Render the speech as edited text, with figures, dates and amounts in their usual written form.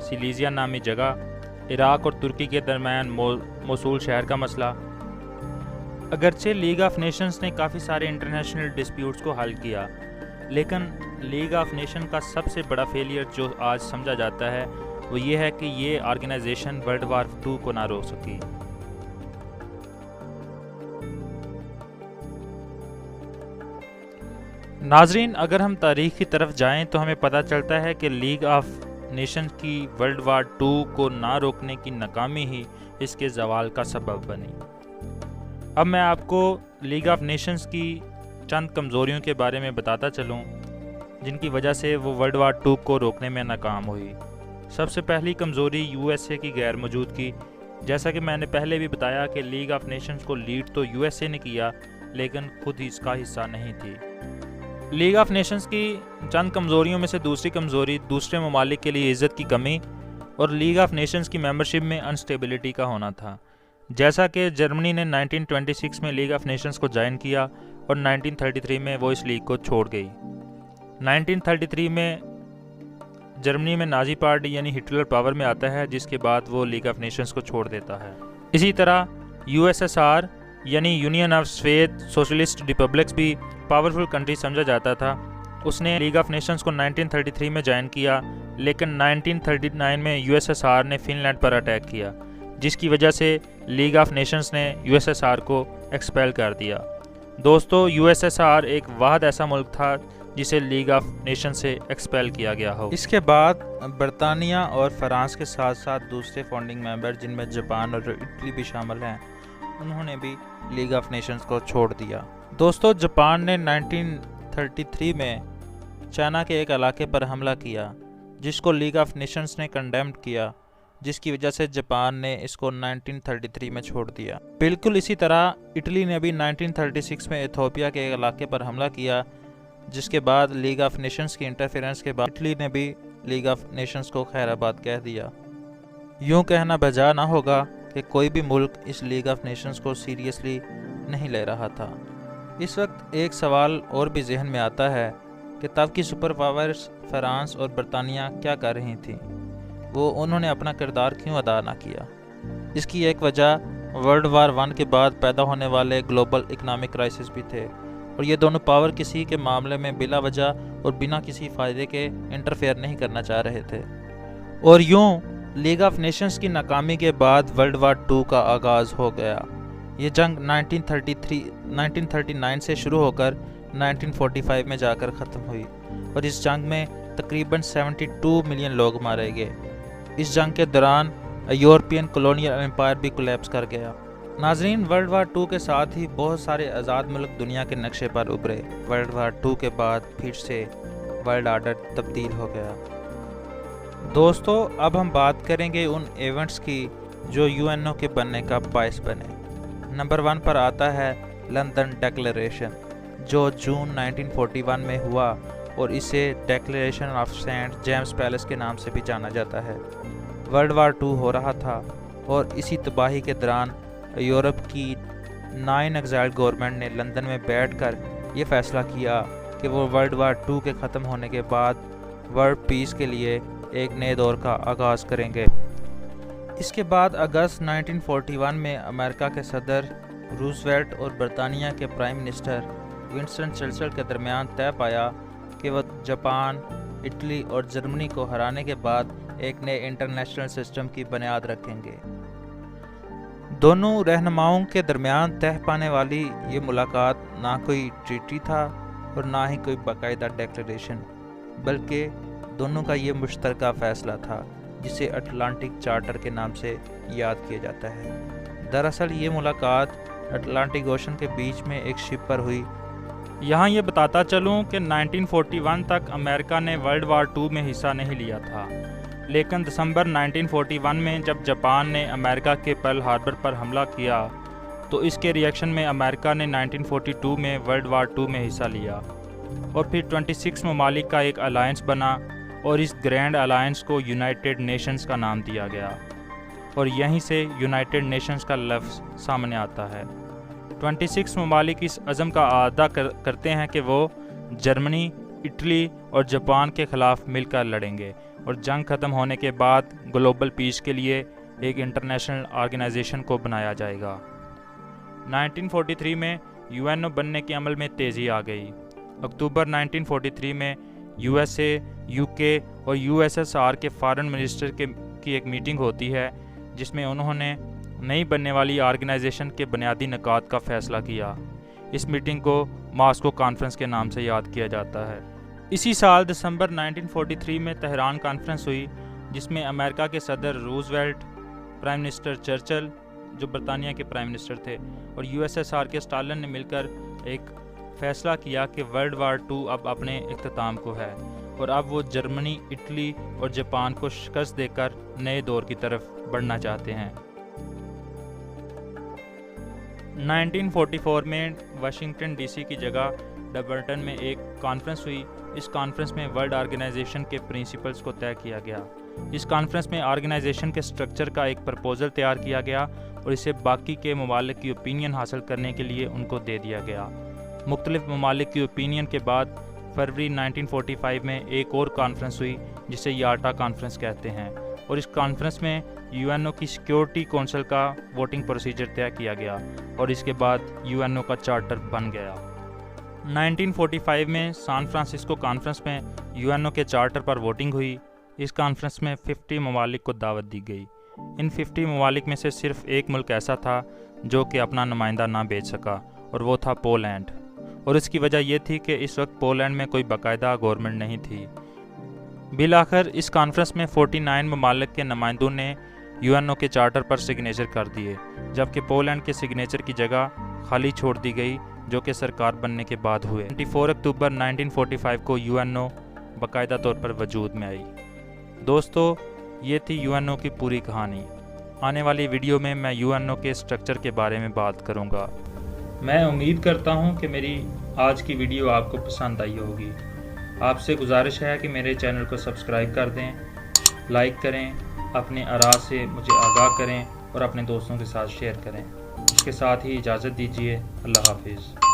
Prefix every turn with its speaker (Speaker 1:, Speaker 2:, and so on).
Speaker 1: سیلیزیا نامی جگہ، عراق اور ترکی کے درمیان موصول شہر کا مسئلہ۔ اگرچہ لیگ آف نیشنز نے کافی سارے انٹرنیشنل ڈسپیوٹس کو حل کیا، لیکن لیگ آف نیشن کا سب سے بڑا فیلئر جو آج سمجھا جاتا ہے وہ یہ ہے کہ یہ آرگنائزیشن ورلڈ وار 2 کو نہ روک سکی۔ ناظرین، اگر ہم تاریخ کی طرف جائیں تو ہمیں پتہ چلتا ہے کہ لیگ آف نیشن کی ورلڈ وار 2 کو نہ روکنے کی ناکامی ہی اس کے زوال کا سبب بنی۔ اب میں آپ کو لیگ آف نیشنز کی چند کمزوریوں کے بارے میں بتاتا چلوں جن کی وجہ سے وہ ورلڈ وار 2 کو روکنے میں ناکام ہوئی۔ سب سے پہلی کمزوری یو ایس اے کی غیر موجودگی۔ جیسا کہ میں نے پہلے بھی بتایا کہ لیگ آف نیشنز کو لیڈ تو یو ایس اے نے کیا، لیکن خود ہی اس کا حصہ نہیں تھی۔ لیگ آف نیشنز کی چند کمزوریوں میں سے دوسری کمزوری دوسرے ممالک کے لیے عزت کی کمی اور لیگ آف نیشنز کی ممبرشپ میں انسٹیبلٹی کا ہونا تھا۔ جیسا کہ جرمنی نے 1926 میں لیگ آف نیشنز کو جوائن کیا اور 1933 میں وہ اس لیگ کو چھوڑ گئی۔ 1933 میں جرمنی میں نازی پارٹی یعنی ہٹلر پاور میں آتا ہے، جس کے بعد وہ لیگ آف نیشنز کو چھوڑ دیتا ہے۔ اسی طرح یو ایس ایس آر یعنی union of Soviet socialist republics بھی پاورفل کنٹری سمجھا جاتا تھا۔ اس نے لیگ آف نیشنز کو 1933 میں جوائن کیا، لیکن 1939 میں یو ایس ایس آر نے فن لینڈ پر اٹیک کیا، جس کی وجہ سے لیگ آف نیشنز نے یو ایس ایس آر کو ایکسپیل کر دیا۔ دوستو، یو ایس ایس آر ایک واحد ایسا ملک تھا جسے لیگ آف نیشن سے ایکسپیل کیا گیا ہو۔ اس کے بعد برطانیہ اور فرانس کے ساتھ ساتھ دوسرے فاؤنڈنگ ممبر جن میں جاپان اور اٹلی بھی شامل ہیں، انہوں نے بھی لیگ آف نیشنز کو چھوڑ دیا۔ دوستو، جاپان نے 1933 میں چائنا کے ایک علاقے پر حملہ کیا جس کو لیگ آف نیشنز نے کنڈیمڈ کیا، جس کی وجہ سے جاپان نے اس کو 1933 میں چھوڑ دیا۔ بالکل اسی طرح اٹلی نے بھی 1936 میں ایتھوپیا کے ایک علاقے پر حملہ کیا، جس کے بعد لیگ آف نیشنز کی انٹرفیرنس کے بعد اٹلی نے بھی لیگ آف نیشنز کو خیر آباد کہہ دیا۔ یوں کہنا بجا نہ ہوگا کہ کوئی بھی ملک اس لیگ آف نیشنز کو سیریسلی نہیں لے رہا تھا۔ اس وقت ایک سوال اور بھی ذہن میں آتا ہے کہ تب کی سپر پاورز فرانس اور برطانیہ کیا کر رہی تھیں، وہ انہوں نے اپنا کردار کیوں ادا نہ کیا؟ اس کی ایک وجہ ورلڈ وار 1 کے بعد پیدا ہونے والے گلوبل اکنامک کرائسس بھی تھے، اور یہ دونوں پاور کسی کے معاملے میں بلا وجہ اور بنا کسی فائدے کے انٹرفیئر نہیں کرنا چاہ رہے تھے، اور یوں لیگ آف نیشنز کی ناکامی کے بعد ورلڈ وار 2 کا آغاز ہو گیا۔ یہ جنگ 1939 سے شروع ہو کر 1945 میں جا کر ختم ہوئی، اور اس جنگ میں تقریباً 72 ملین لوگ مارے گئے۔ اس جنگ کے دوران یورپین کولونیل امپائر بھی کولیپس کر گیا۔ ناظرین، ورلڈ وار 2 کے ساتھ ہی بہت سارے آزاد ملک دنیا کے نقشے پر ابھرے۔ ورلڈ وار 2 کے بعد پھر سے ورلڈ آرڈر تبدیل ہو گیا۔ دوستو، اب ہم بات کریں گے ان ایونٹس کی جو یو این او کے بننے کا باعث بنے۔ نمبر 1 پر آتا ہے لندن ڈیکلیریشن، جو جون 1941 میں ہوا اور اسے declaration of Saint James Palace کے نام سے بھی جانا جاتا ہے۔ ورلڈ وار 2 ہو رہا تھا، اور اسی تباہی کے دوران یورپ کی 9 ایگزائل گورنمنٹ نے لندن میں بیٹھ کر یہ فیصلہ کیا کہ وہ ورلڈ وار 2 کے ختم ہونے کے بعد ورلڈ پیس کے لیے ایک نئے دور کا آغاز کریں گے۔ اس کے بعد اگست 1941 میں امریکہ کے صدر روزویلٹ اور برطانیہ کے پرائم منسٹر ونسٹن چرچل کے درمیان طے پایا کہ وہ جاپان، اٹلی اور جرمنی کو ہرانے کے بعد ایک نئے انٹرنیشنل سسٹم کی بنیاد رکھیں گے۔ دونوں رہنماؤں کے درمیان طے پانے والی یہ ملاقات نہ کوئی ٹریٹی تھا اور نہ ہی کوئی باقاعدہ ڈیکلیریشن، بلکہ دونوں کا یہ مشترکہ فیصلہ تھا جسے اٹلانٹک چارٹر کے نام سے یاد کیا جاتا ہے۔ دراصل یہ ملاقات اٹلانٹک اوشن کے بیچ میں ایک شپ پر ہوئی۔ یہاں یہ بتاتا چلوں کہ 1941 تک امریکہ نے ورلڈ وار 2 میں حصہ نہیں لیا تھا، لیکن دسمبر 1941 میں جب جاپان نے امریکہ کے پرل ہاربر پر حملہ کیا تو اس کے ریئیکشن میں امریکہ نے 1942 میں ورلڈ وار 2 میں حصہ لیا، اور پھر 26 ممالک کا ایک الائنس بنا، اور اس گرینڈ الائنس کو یونائٹڈ نیشنز کا نام دیا گیا، اور یہیں سے یونائٹڈ نیشنز کا لفظ سامنے آتا ہے۔ 26 ممالک اس عزم کا اعادہ کرتے ہیں کہ وہ جرمنی، اٹلی اور جاپان کے خلاف مل کر لڑیں گے، اور جنگ ختم ہونے کے بعد گلوبل پیس کے لیے ایک انٹرنیشنل آرگنائزیشن کو بنایا جائے گا۔ 1943 میں UN بننے کے عمل میں تیزی آ گئی۔ اکتوبر 1943 میں USA، UK اور USSR کے فارن منسٹر کی ایک میٹنگ ہوتی ہے جس میں انہوں نے نئی بننے والی آرگنائزیشن کے بنیادی نکات کا فیصلہ کیا۔ اس میٹنگ کو ماسکو کانفرنس کے نام سے یاد کیا جاتا ہے۔ اسی سال دسمبر 1943 میں تہران کانفرنس ہوئی جس میں امریکہ کے صدر روزویلٹ، پرائم منسٹر چرچل جو برطانیہ کے پرائم منسٹر تھے، اور USSR کے اسٹالن نے مل کر ایک فیصلہ کیا کہ ورلڈ وار 2 اب اپنے اختتام کو ہے اور اب وہ جرمنی، اٹلی اور جاپان کو شکست دے کر نئے دور کی طرف بڑھنا چاہتے ہیں۔ 1944 میں واشنگٹن DC کی جگہ ڈبلٹن میں ایک کانفرنس ہوئی۔ اس کانفرنس میں ورلڈ آرگنائزیشن کے پرنسپلز کو طے کیا گیا۔ اس کانفرنس میں آرگنائزیشن کے سٹرکچر کا ایک پرپوزل تیار کیا گیا اور اسے باقی کے ممالک کی اوپینین حاصل کرنے کے لیے ان کو دے دیا گیا۔ مختلف ممالک کی اوپینین کے بعد فروری 1945 میں ایک اور کانفرنس ہوئی جسے یالٹا کانفرنس کہتے ہیں، اور اس کانفرنس میں UN کی سیکیورٹی کونسل کا ووٹنگ پروسیجر طے کیا گیا اور اس کے بعد UN کا چارٹر بن گیا۔ 1945 میں سان فرانسسکو کانفرنس میں UN کے چارٹر پر ووٹنگ ہوئی۔ اس کانفرنس میں 50 ممالک کو دعوت دی گئی۔ ان 50 ممالک میں سے صرف ایک ملک ایسا تھا جو کہ اپنا نمائندہ نہ بھیج سکا، اور وہ تھا پولینڈ، اور اس کی وجہ یہ تھی کہ اس وقت پولینڈ میں کوئی باقاعدہ گورنمنٹ نہیں تھی۔ بالآخر اس کانفرنس میں 49 ممالک کے نمائندوں نے UN کے چارٹر پر سگنیچر کر دیے، جبکہ پولینڈ کے سگنیچر کی جگہ خالی چھوڑ دی گئی جو کہ سرکار بننے کے بعد ہوئے۔ 24 اکتوبر 1945 کو UN باقاعدہ طور پر وجود میں آئی۔ دوستو، یہ تھی UN کی پوری کہانی۔ آنے والی ویڈیو میں UN کے سٹرکچر کے بارے میں بات کروں گا۔ میں امید کرتا ہوں کہ میری آج کی ویڈیو آپ کو پسند آئی ہوگی۔ آپ سے گزارش ہے کہ میرے چینل کو سبسکرائب کر دیں، لائک کریں، اپنے آراء سے مجھے آگاہ کریں اور اپنے دوستوں کے ساتھ شیئر کریں۔ اس کے ساتھ ہی اجازت دیجیے۔ اللہ حافظ۔